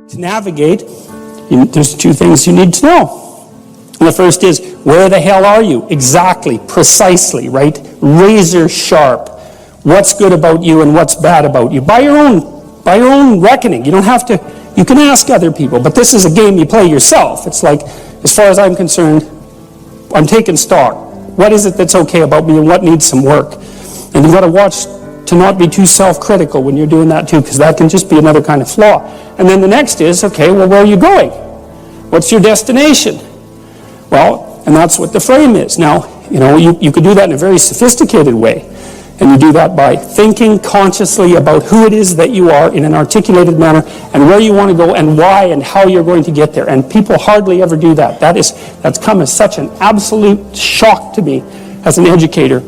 To navigate, there's two things you need to know. And the first is, where the hell are you? Exactly, precisely, right? Razor sharp. What's good about you and what's bad about you? By your own reckoning. You don't have to, you can ask other people, but this is a game you play yourself. It's like, as far as I'm concerned, I'm taking stock. What is it that's okay about me and what needs some work? And you've got to watch to not be too self-critical when you're doing that too, because that can just be another kind of flaw. And then the next is, okay, well, where are you going? What's your destination? Well, and that's what the frame is. Now, you could do that in a very sophisticated way. And you do that by thinking consciously about who it is that you are in an articulated manner and where you want to go and why and how you're going to get there. And people hardly ever do that. That's come as such an absolute shock to me as an educator.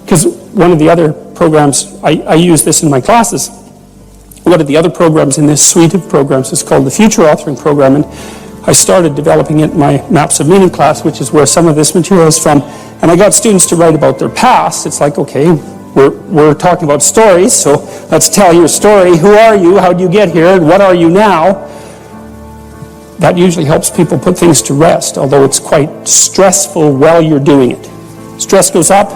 Because one of the other programs, I use this in my classes, one of the other programs in this suite of programs is called the Future Authoring Program, and I started developing it in my Maps of Meaning class, which is where some of this material is from, and I got students to write about their past. It's like, okay, we're talking about stories, so let's tell your story. Who are you? How did you get here? And what are you now? That usually helps people put things to rest, although it's quite stressful while you're doing it. Stress goes up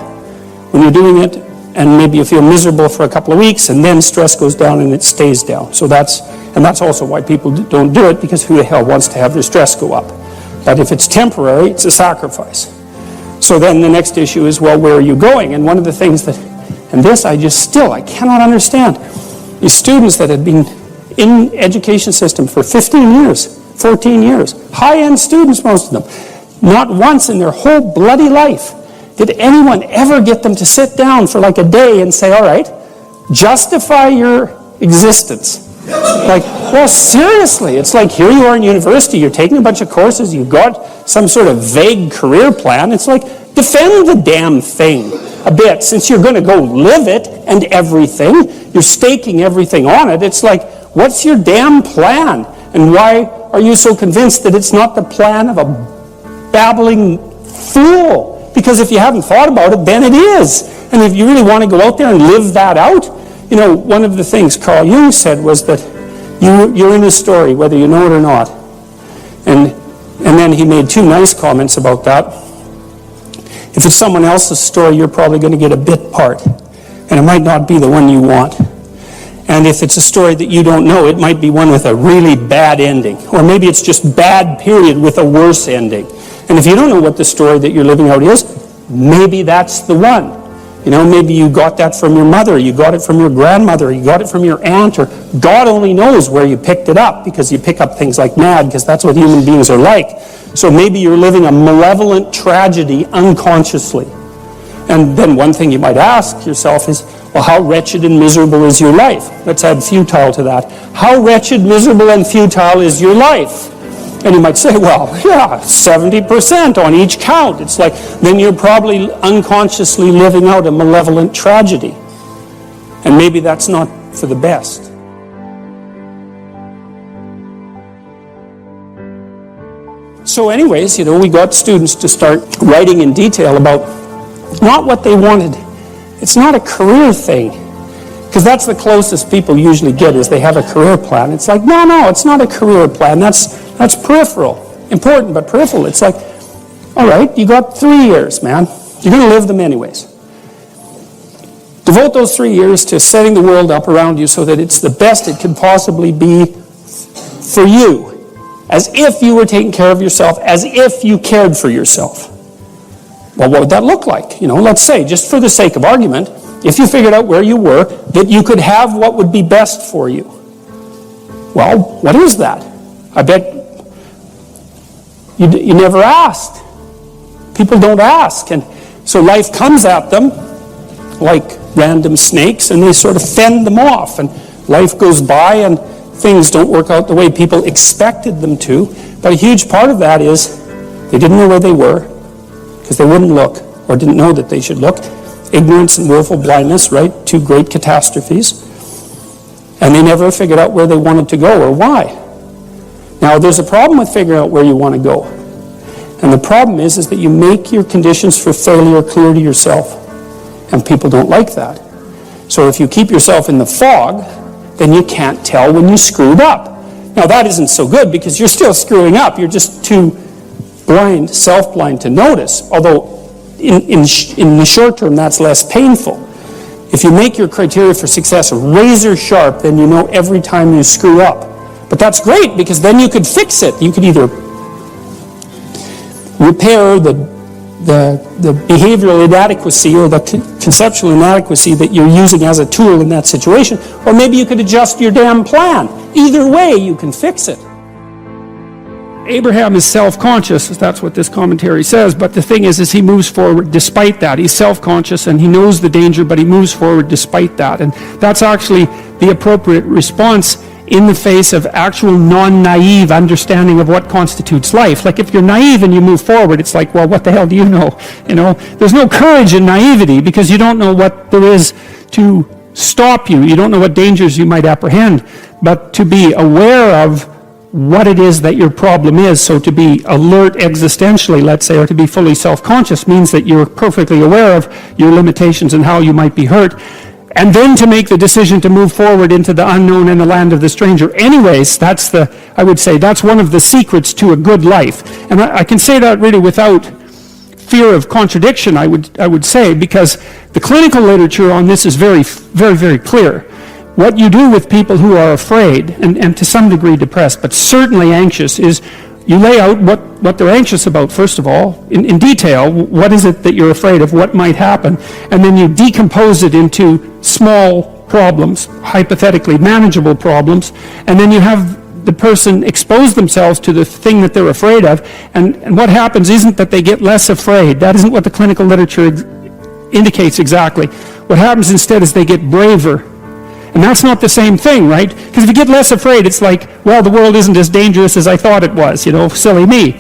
when you're doing it, and maybe you feel miserable for a couple of weeks, and then stress goes down and it stays down. So that's also why people don't do it, because who the hell wants to have their stress go up? But if it's temporary, it's a sacrifice. So then the next issue is, well, where are you going? And one of the things that, and this I cannot understand, these students that have been in education system for 15 years, 14 years, high-end students, most of them, not once in their whole bloody life did anyone ever get them to sit down for like a day and say, all right, justify your existence. Like, well, seriously, it's like here you are in university, you're taking a bunch of courses, you've got some sort of vague career plan. It's like, defend the damn thing a bit, since you're going to go live it and everything. You're staking everything on it. It's like, what's your damn plan? And why are you so convinced that it's not the plan of a babbling fool? Because if you haven't thought about it, then it is. And if you really want to go out there and live that out, one of the things Carl Jung said was that you're in a story, whether you know it or not. And then he made two nice comments about that. If it's someone else's story, you're probably going to get a bit part, and it might not be the one you want. And if it's a story that you don't know, it might be one with a really bad ending. Or maybe it's just bad period with a worse ending. And if you don't know what the story that you're living out is, maybe that's the one. Maybe you got that from your mother, you got it from your grandmother, you got it from your aunt, or God only knows where you picked it up, because you pick up things like mad, because that's what human beings are like. So maybe you're living a malevolent tragedy unconsciously. And then one thing you might ask yourself is, well, how wretched and miserable is your life? Let's add futile to that. How wretched, miserable, and futile is your life? And you might say, well, yeah, 70% on each count. It's like, then you're probably unconsciously living out a malevolent tragedy. And maybe that's not for the best. So anyways, we got students to start writing in detail about not what they wanted. It's not a career thing. Because that's the closest people usually get, is they have a career plan. It's like, no, it's not a career plan. That's peripheral. Important, but peripheral. It's like, all right, you got 3 years, man. You're going to live them anyways. Devote those 3 years to setting the world up around you so that it's the best it could possibly be for you. As if you were taking care of yourself, as if you cared for yourself. Well, what would that look like? Let's say, just for the sake of argument, if you figured out where you were, that you could have what would be best for you. Well, what is that? I bet you never asked. People don't ask. And so life comes at them like random snakes, and they sort of fend them off. And life goes by, and things don't work out the way people expected them to. But a huge part of that is they didn't know where they were, because they wouldn't look, or didn't know that they should look. Ignorance and willful blindness, right? Two great catastrophes. And they never figured out where they wanted to go or why. Now, there's a problem with figuring out where you want to go. And the problem is that you make your conditions for failure clear to yourself. And people don't like that. So if you keep yourself in the fog, then you can't tell when you screwed up. Now that isn't so good because you're still screwing up. You're just too blind, self-blind to notice. Although in the short term, that's less painful. If you make your criteria for success razor sharp, then you know every time you screw up. But that's great because then you could fix it. You could either repair the behavioral inadequacy or the conceptual inadequacy that you're using as a tool in that situation, or maybe you could adjust your damn plan. Either way, you can fix it. Abraham is self-conscious, that's what this commentary says, but the thing is he moves forward despite that. He's self-conscious and he knows the danger, but he moves forward despite that. And that's actually the appropriate response in the face of actual non-naive understanding of what constitutes life. Like if you're naive and you move forward, it's like, well, what the hell do you know? You know, there's no courage in naivety because you don't know what there is to stop you. You don't know what dangers you might apprehend. But to be aware of what it is that your problem is, so to be alert existentially, let's say, or to be fully self-conscious means that you're perfectly aware of your limitations and how you might be hurt. And then to make the decision to move forward into the unknown and the land of the stranger. Anyways, I would say that's one of the secrets to a good life. And I can say that really without fear of contradiction, I would say, because the clinical literature on this is very, very, very clear. What you do with people who are afraid, and to some degree depressed, but certainly anxious, is you lay out what they're anxious about, first of all, in detail. What is it that you're afraid of? What might happen? And then you decompose it into small problems, hypothetically manageable problems, and then you have the person expose themselves to the thing that they're afraid of, and what happens isn't that they get less afraid. That isn't what the clinical literature indicates exactly. What happens instead is they get braver. And that's not the same thing, right? Because if you get less afraid, it's like, well, the world isn't as dangerous as I thought it was, silly me.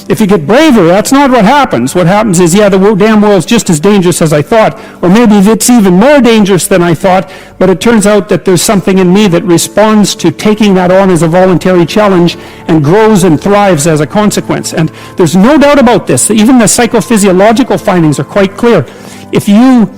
If you get braver, that's not what happens. What happens is, yeah, the damn world's just as dangerous as I thought, or maybe it's even more dangerous than I thought, but it turns out that there's something in me that responds to taking that on as a voluntary challenge and grows and thrives as a consequence. And there's no doubt about this. Even the psychophysiological findings are quite clear. If you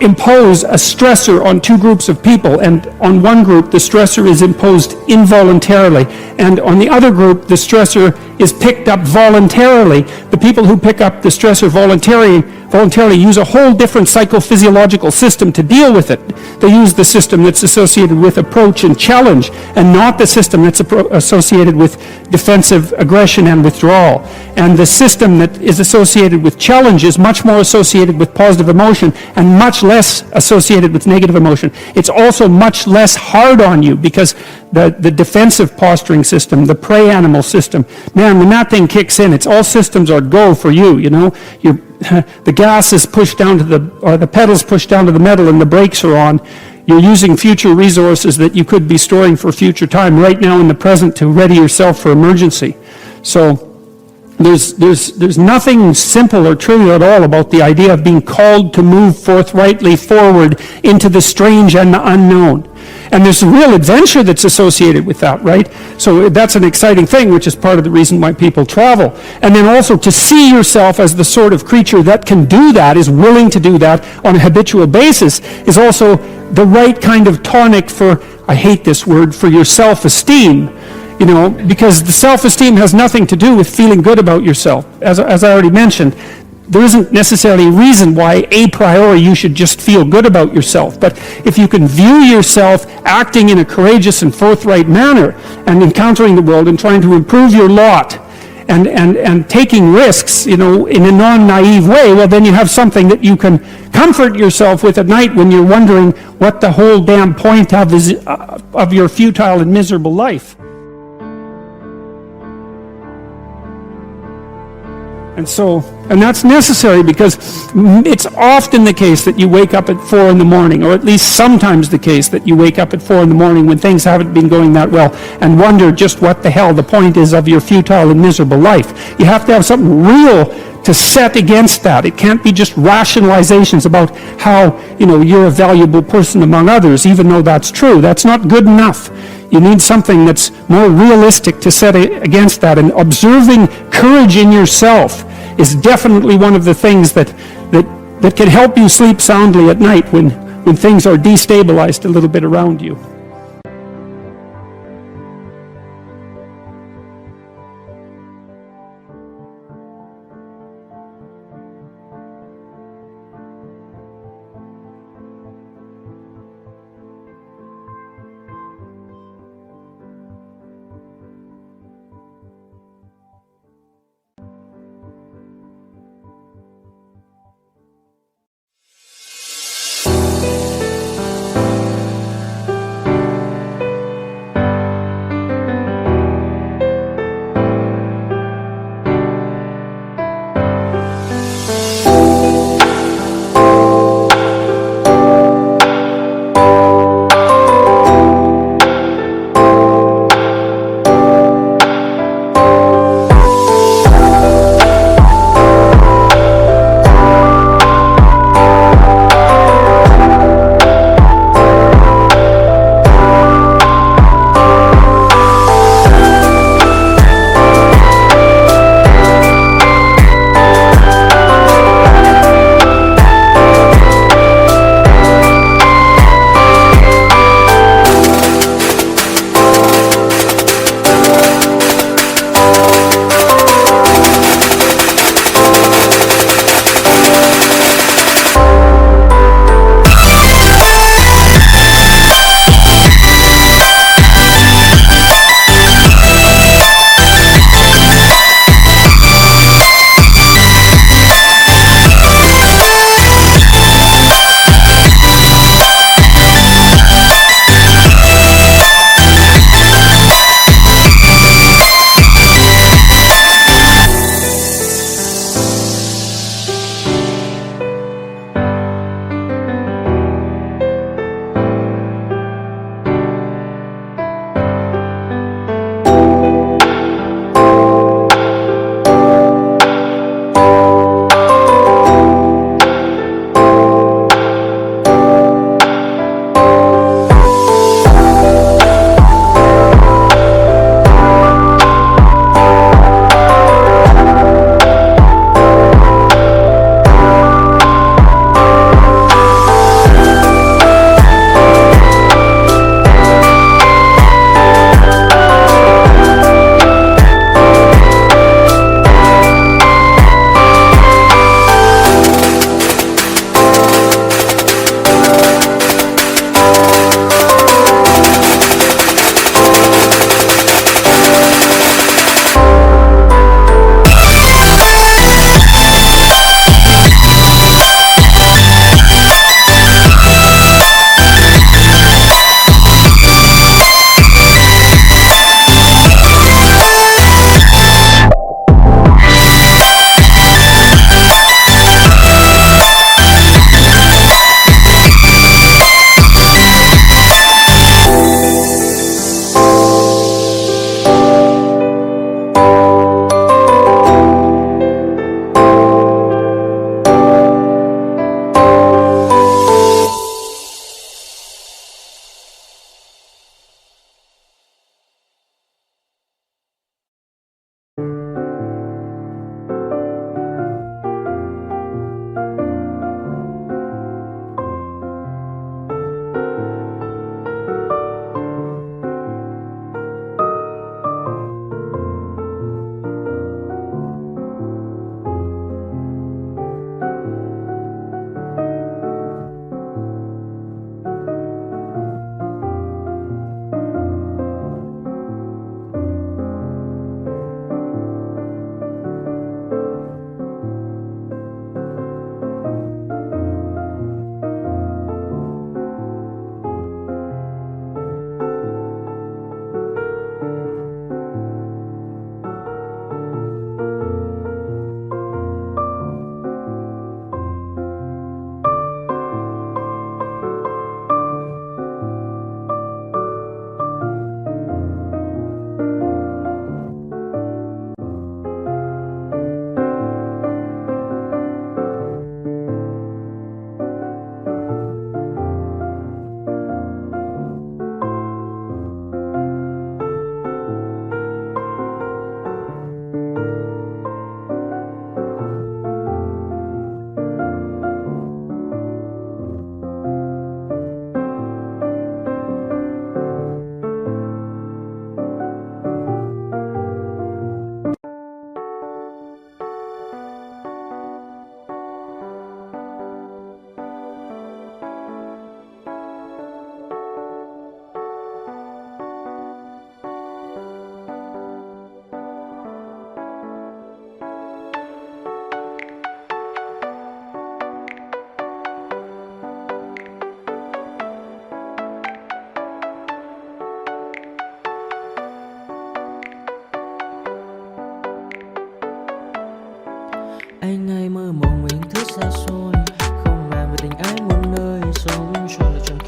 impose a stressor on two groups of people, and on one group the stressor is imposed involuntarily, and on the other group the stressor is picked up voluntarily. The people who pick up the stressor voluntarily use a whole different psychophysiological system to deal with it. They use the system that's associated with approach and challenge, and not the system that's associated with defensive aggression and withdrawal. And the system that is associated with challenge is much more associated with positive emotion and much less associated with negative emotion. It's also much less hard on you because the defensive posturing system, the prey animal system, man, when that thing kicks in, it's all systems are go for you, the gas is pushed down to the pedals pushed down to the metal and the brakes are on. You're using future resources that you could be storing for future time right now in the present to ready yourself for emergency. So there's nothing simple or trivial at all about the idea of being called to move forthrightly forward into the strange and the unknown. And there's a real adventure that's associated with that, right? So that's an exciting thing, which is part of the reason why people travel. And then also to see yourself as the sort of creature that can do that, is willing to do that on a habitual basis, is also the right kind of tonic for, I hate this word, for your self-esteem. Because the self-esteem has nothing to do with feeling good about yourself. As I already mentioned, there isn't necessarily a reason why a priori you should just feel good about yourself. But if you can view yourself acting in a courageous and forthright manner and encountering the world and trying to improve your lot and taking risks, in a non-naive way, well, then you have something that you can comfort yourself with at night when you're wondering what the whole damn point of your futile and miserable life. And that's necessary because it's often the case that you wake up at 4 in the morning, or at least sometimes the case that you wake up at 4 in the morning when things haven't been going that well and wonder just what the hell the point is of your futile and miserable life. You have to have something real to set against that. It can't be just rationalizations about how, you're a valuable person among others, even though that's true. That's not good enough. You need something that's more realistic to set against that. And observing courage in yourself is definitely one of the things that can help you sleep soundly at night when when things are destabilized a little bit around you.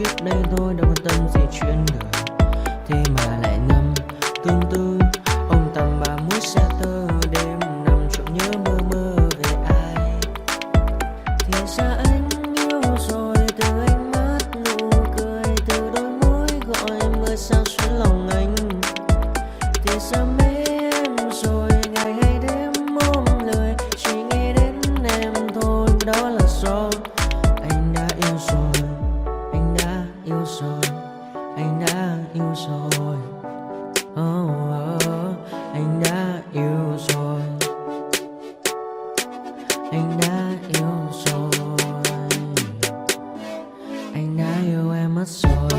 kiếp đây thôi, đâu quan tâm gì chuyện đời. Thế mà lại nằm tương tư, ông tầm bà mũi xe tơ, đêm nằm trộm nhớ mơ mơ về ai. Thì ra anh yêu rồi, từ ánh mắt nụ cười, từ đôi môi gọi mưa sao xuyến lòng anh. Thì ra mê em rồi, ngày hay đêm ôm lời, chỉ nghĩ đến em thôi, đó là do anh đã yêu rồi, anh đã yêu rồi, anh đã yêu rồi. Oh, oh, anh đã yêu rồi, anh đã yêu rồi, anh đã yêu em mất rồi.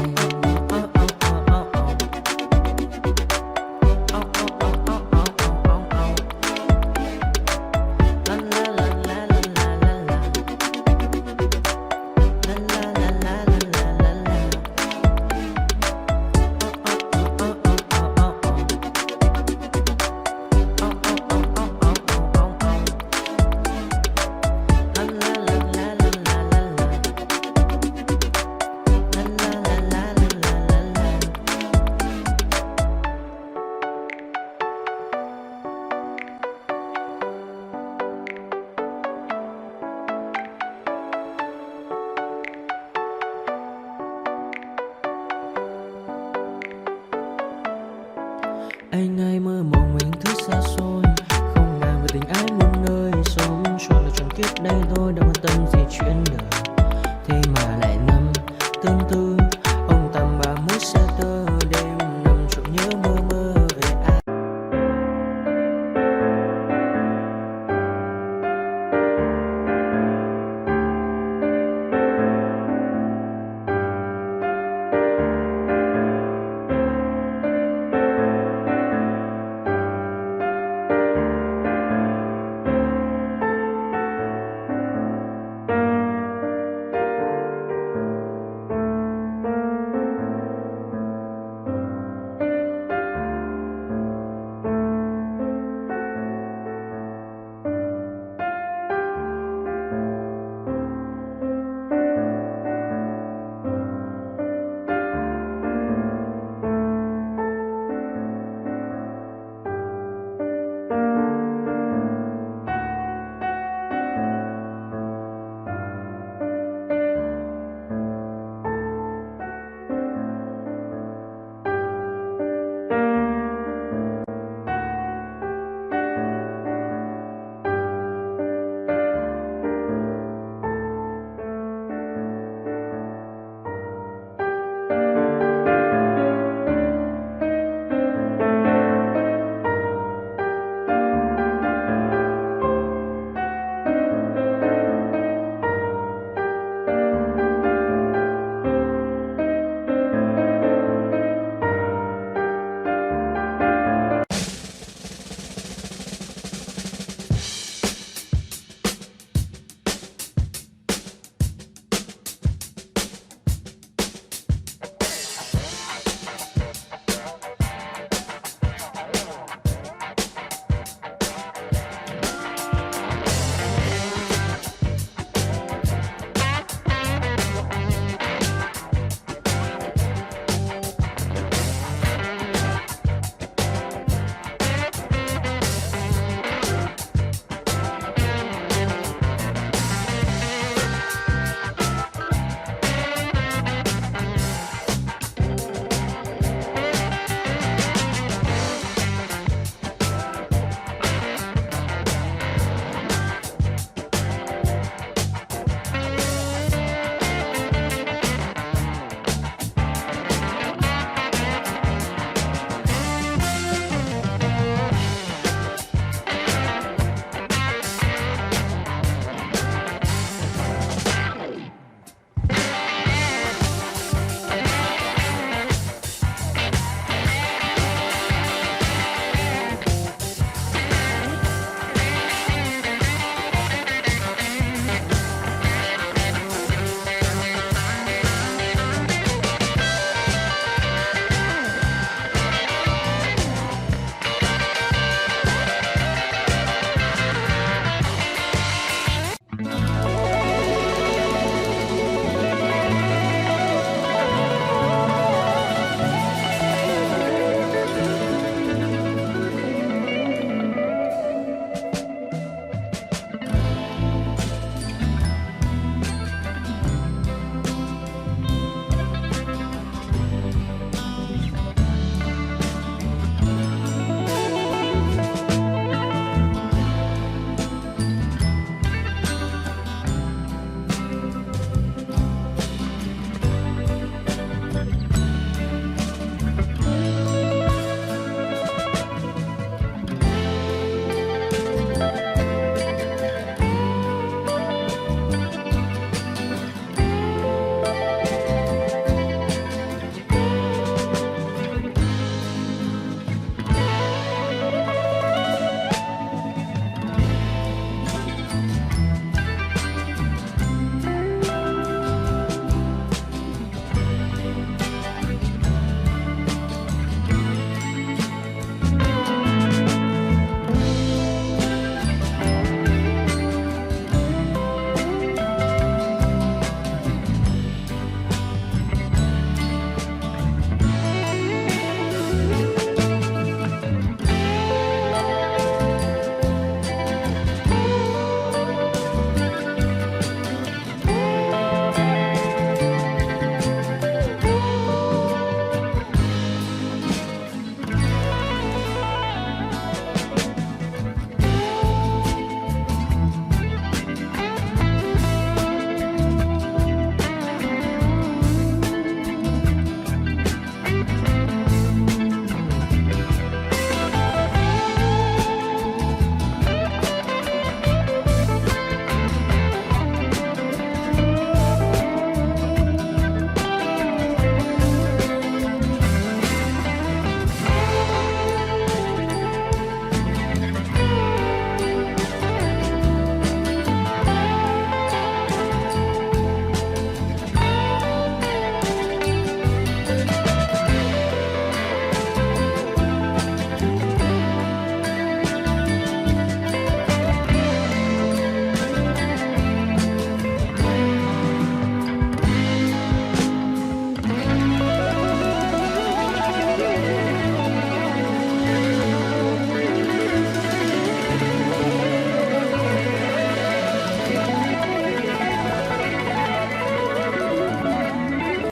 Anh ai mơ mộng mình thứ xa xôi, không ngờ về tình ái muôn nơi, sống cho là trọn kiếp đây thôi, đâu quan tâm gì chuyện đời. Thế mà lại nằm tương tư,